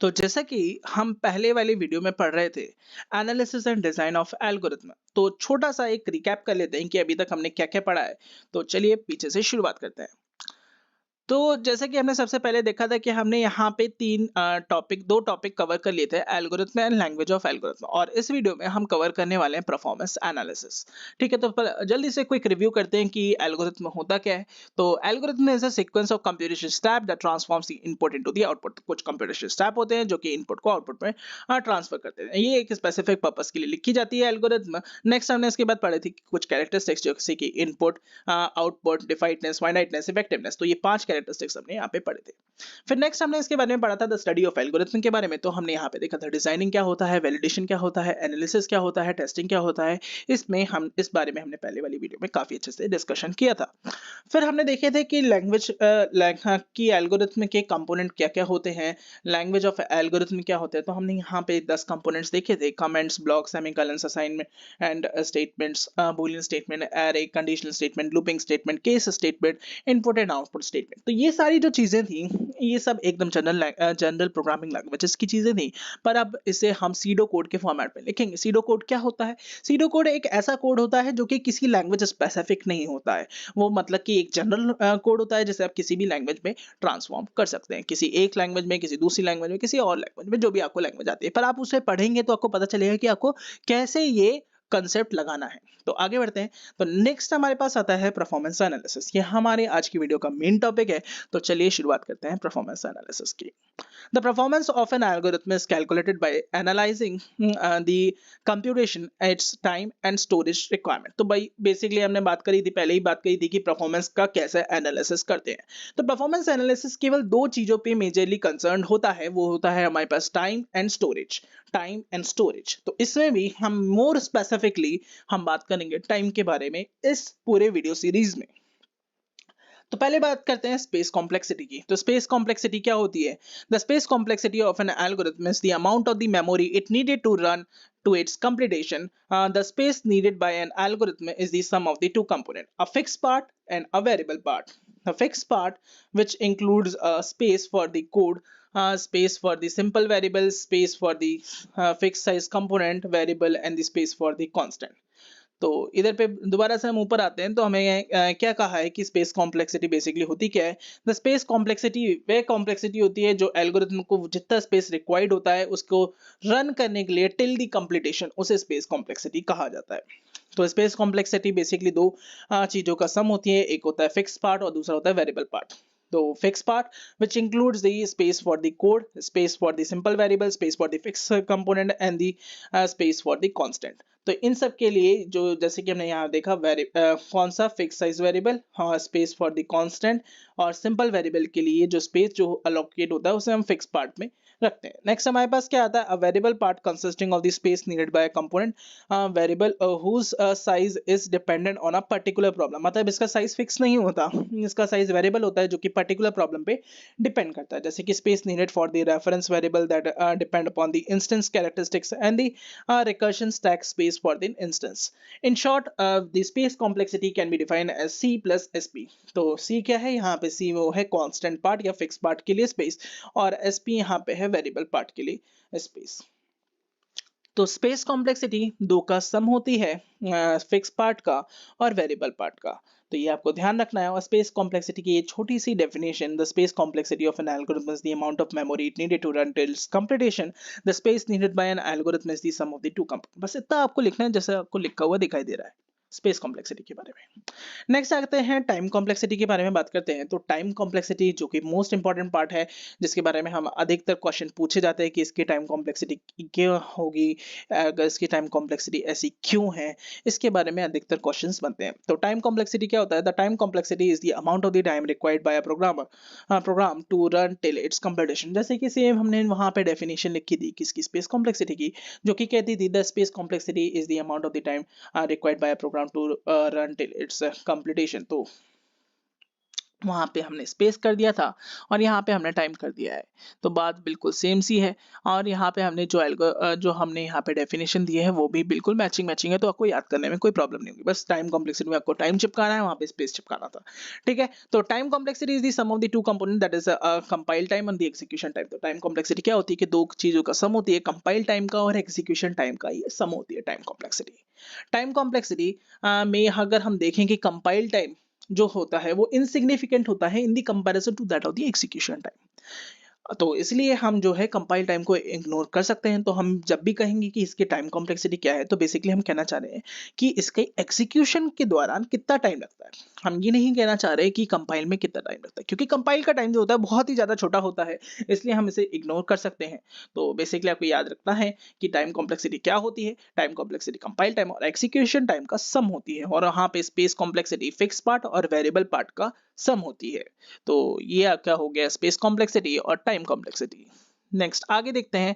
तो जैसा कि हम पहले वाले वीडियो में पढ़ रहे थे analysis and design of algorithm, तो छोटा सा एक रिकैप कर लेते हैं कि अभी तक हमने क्या क्या पढ़ा है। तो चलिए पीछे से शुरुआत करते हैं। तो जैसा कि हमने सबसे पहले देखा था कि हमने यहाँ पे दो टॉपिक कवर कर लिए थे, algorithm and language of algorithm, और इस वीडियो में हम कवर करने वाले हैं परफॉर्मेंस एनालिसिस। ठीक है, तो जल्दी से क्विक रिव्यू करते हैं कि एल्गोरिथम होता क्या है। तो algorithm is a sequence of computation step that transforms the input into the output. कुछ कंप्यूटेशन स्टेप होते हैं जो कि इनपुट को आउटपुट में ट्रांसफर करते हैं। ये एक स्पेसिफिक पर्पस के लिए लिखी जाती है एल्गोरिथम। नेक्स्ट हमने इसके बाद पढ़ी थी कि कुछ कैरेक्टरिस्टिक्स जैसे कि इनपुट, आउटपुट, डिफाइटनेस, फाइनाइटनेस, इफेक्टिवनेस। तो ये 5 कैरेक्टरिस्टिक्स हमने यहाँ पे पढ़े थे। फिर नेक्स्ट हमने इसके बारे में पढ़ा था द स्टडी ऑफ एल्गोरिथम के बारे में। तो हमने यहाँ पे देखा था डिजाइनिंग क्या होता है, वैलिडेशन क्या होता है, एनालिसिस क्या होता है, टेस्टिंग क्या होता है। इसमें हम इस बारे में हमने पहले वाली वीडियो में काफी अच्छे से डिस्कशन किया था। फिर हमने देखे थे कि लैंग्वेज की एल्गोरिथम के कंपोनेंट क्या क्या होते हैं, लैंग्वेज ऑफ एल्गोरिथम क्या होते हैं। तो हमने यहाँ पे 10 कंपोनेंट्स देखे थे, comments, block, semicolons, assignment and statements, boolean statement, array, conditional statement, looping statement, case statement, input and output statement. तो ये सारी जो चीजें थी, ये सब एकदम जनरल प्रोग्रामिंग लैंग्वेजेस की चीजें थी। पर अब इसे हम सीडो कोड के फॉर्मेट में लिखेंगे। सीडो कोड क्या होता है? सीडो कोड एक ऐसा कोड होता है जो कि किसी लैंग्वेज स्पेसिफिक नहीं होता है। वो मतलब कि एक जनरल कोड होता है जिसे आप किसी भी लैंग्वेज में ट्रांसफॉर्म कर सकते हैं, किसी एक लैंग्वेज में, किसी दूसरी लैंग्वेज में, किसी और लैंग्वेज में, जो भी आपको लैंग्वेज आती है। पर आप उसे पढ़ेंगे तो आपको पता चलेगा कि आपको कैसे ये कंसेप्ट लगाना है। तो आगे बढ़ते हैं। तो नेक्स्ट हमारे पास आता है परफॉर्मेंस एनालिसिस। ये हमारे आज की वीडियो का मेन टॉपिक है। तो चलिए शुरुआत करते हैं परफॉर्मेंस एनालिसिस की। The performance of an algorithm is calculated by analyzing the computation, its time and storage requirement। तो भाई बेसिकली हमने बात करी थी, पहले ही बात करी थी कि परफॉर्मेंस का कैसे एनालिसिस करते हैं। तो परफॉर्मेंस एनालिसिस केवल दो चीजों पे मेजरली कंसर्न होता है, वो होता है हमारे पास time and storage. Time and storage, तो इसमें भी हम मोर स्पेसिफिकली हम बात करेंगे टाइम के बारे में इस पूरे वीडियो सीरीज में। तो पहले बात करते हैं स्पेस कॉम्प्लेक्सिटी की। तो स्पेस कॉम्प्लेक्सिटी क्या होती है? The space complexity of an algorithm is the amount of the memory it needed to run to its completion. The space needed by an algorithm is the sum of the two components, a fixed part and a variable part. The fixed part, which includes a space for the code, space for the simple variable, space for the fixed size component variable, and the space for the constant. तो इधर पे दोबारा से हम ऊपर आते हैं, तो हमें क्या कहा है कि स्पेस कॉम्प्लेक्सिटी बेसिकली होती क्या है? द स्पेस कॉम्प्लेक्सिटी वह कॉम्प्लेक्सिटी होती है जो एल्गोरिथम को जितना स्पेस रिक्वायर्ड होता है उसको रन करने के लिए टिल द कंप्लीटेशन, उसे स्पेस कॉम्प्लेक्सिटी कहा जाता है। तो स्पेस कॉम्प्लेक्सिटी बेसिकली दो चीजों का सम होती है, एक होता है फिक्स पार्ट और दूसरा होता है वेरिएबल पार्ट। तो fix part which includes the space for the code, space for the simple variable, space for the fixed component and the space for the constant। तो इन सब के लिए जो जैसे कि हमने यहाँ देखा कौन सा फिक्स साइज वेरिएबल, हाँ, स्पेस फॉर द कांस्टेंट, और सिंपल वेरिएबल के लिए जो स्पेस जो अलोकेट होता है उसे हम फिक्स पार्ट में रखते हैं। नेक्स्ट हमारे पास क्या आता है? A variable part consisting of the space needed by a component variable whose size is dependent on a particular problem. मतलब इसका साइज फिक्स नहीं होता, इसका साइज वेरिएबल होता है जो कि पर्टिकुलर प्रॉब्लम पे डिपेंड करता है। जैसे कि space needed for the reference variable that depend upon the instance characteristics and the recursion stack space for the instance. In short, the space complexity can be defined as C plus SP। तो C क्या है? यहाँ पे C वो है constant part या fixed part के लिए space, और SP यहाँ पे है variable part के लिए space। तो स्पेस कॉम्प्लेक्सिटी दो का सम होती है, फिक्स पार्ट का और वेरिएबल पार्ट का। तो ये आपको ध्यान रखना है। और स्पेस कॉम्प्लेक्सिटी की ये छोटी सी definition, the space complexity of an algorithm is the amount of memory it needed to run till its completion. The space needed by an algorithm is the sum of the two component. बस इतना आपको लिखना है जैसे आपको लिखा हुआ दिखाई दे रहा है स्पेस कॉम्प्लेक्सिटी के बारे में। नेक्स्ट आते हैं टाइम कॉम्प्लेक्सिटी के बारे में बात करते हैं। तो टाइम कॉम्प्लेक्सिटी जो कि मोस्ट इंपॉर्टेंट पार्ट है, जिसके बारे में हम अधिकतर क्वेश्चन पूछे जाते हैं कि इसकी टाइम कॉम्प्लेक्सिटी क्या होगी, अगर इसकी टाइम कॉम्प्लेक्सिटी ऐसी क्यों है, इसके बारे में अधिकतर क्वेश्चंस बनते हैं। तो टाइम कॉम्प्लेक्सिटी क्या होता है? The time complexity is the amount of the time required by a program to run till its completion. जैसे कि सेम हमने वहां पे डेफिनेशन लिखी थी किसकी? स्पेस कॉम्प्लेक्सिटी की, जो कि कहती थी the space complexity is the amount of the time required by a program to run till its completion। तो वहाँ पे हमने स्पेस कर दिया था और यहाँ पे हमने टाइम कर दिया है। तो बात बिल्कुल सेम सी है और यहाँ पे हमने जो हमने यहाँ पे डेफिनेशन दी है वो भी बिल्कुल मैचिंग है, तो आपको याद करने में कोई प्रॉब्लम नहीं होगी। बस टाइम कॉम्प्लेक्सिटी में आपको टाइम चिपकाना है, वहाँ पे स्पेस चिपकाना था। ठीक है? तो time complexity is the sum of the 2 component that is compile time and the execution time. तो टाइम कॉम्प्लेक्सिटी क्या होती है कि 2 चीज़ों का सम होती है, कंपाइल टाइम का और एग्जीक्यूशन टाइम का, ये सम होती है टाइम कॉम्प्लेक्सिटी। टाइम कॉम्प्लेक्सिटी में अगर हम देखें कि कंपाइल टाइम जो होता है वो इनसिग्निफिकेंट होता है in the comparison to that of the execution time. तो इसलिए हम जो है कंपाइल टाइम को इग्नोर कर सकते हैं। तो हम जब भी कहेंगे कि इसकी टाइम कॉम्प्लेक्सिटी क्या है, तो बेसिकली हम कहना चाह रहे हैं कि इसके एग्जीक्यूशन के दौरान कितना टाइम लगता है। हम ये नहीं कहना चाह रहे कि कंपाइल में कितना टाइम लगता है, क्योंकि कंपाइल का टाइम जो होता है बहुत ही ज़्यादा छोटा होता है, इसलिए हम इसे इग्नोर कर सकते हैं। तो बेसिकली आपको याद रखना है कि टाइम कॉम्प्लेक्सिटी क्या होती है। टाइम कॉम्प्लेक्सिटी कंपाइल टाइम और एग्जीक्यूशन टाइम का सम होती है, और वहाँ पे स्पेस कॉम्प्लेक्सिटी फिक्स पार्ट और वेरिएबल पार्ट का सम होती है। तो ये आपका हो गया स्पेस कॉम्प्लेक्सिटी और टाइम कॉम्प्लेक्सिटी। नेक्स्ट आगे देखते हैं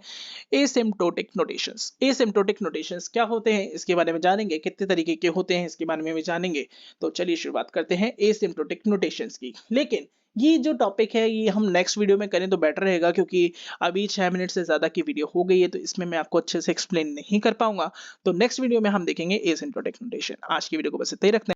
एसिम्प्टोटिक नोटेशंस। एसिम्प्टोटिक नोटेशंस क्या होते हैं इसके बारे में जानेंगे, कितने तरीके के होते हैं इसके बारे में भी जानेंगे। तो चलिए शुरुआत करते हैं एसिम्प्टोटिक नोटेशंस की। लेकिन ये जो टॉपिक है ये हम नेक्स्ट वीडियो में करें तो बेटर रहेगा, क्योंकि अभी 6 मिनट से ज़्यादा की वीडियो हो गई है, तो इसमें मैं आपको अच्छे से एक्सप्लेन नहीं कर पाऊंगा। तो नेक्स्ट वीडियो में हम देखेंगे एसिम्प्टोटिक नोटेशन। आज की वीडियो को बस इतना ही रखते हैं।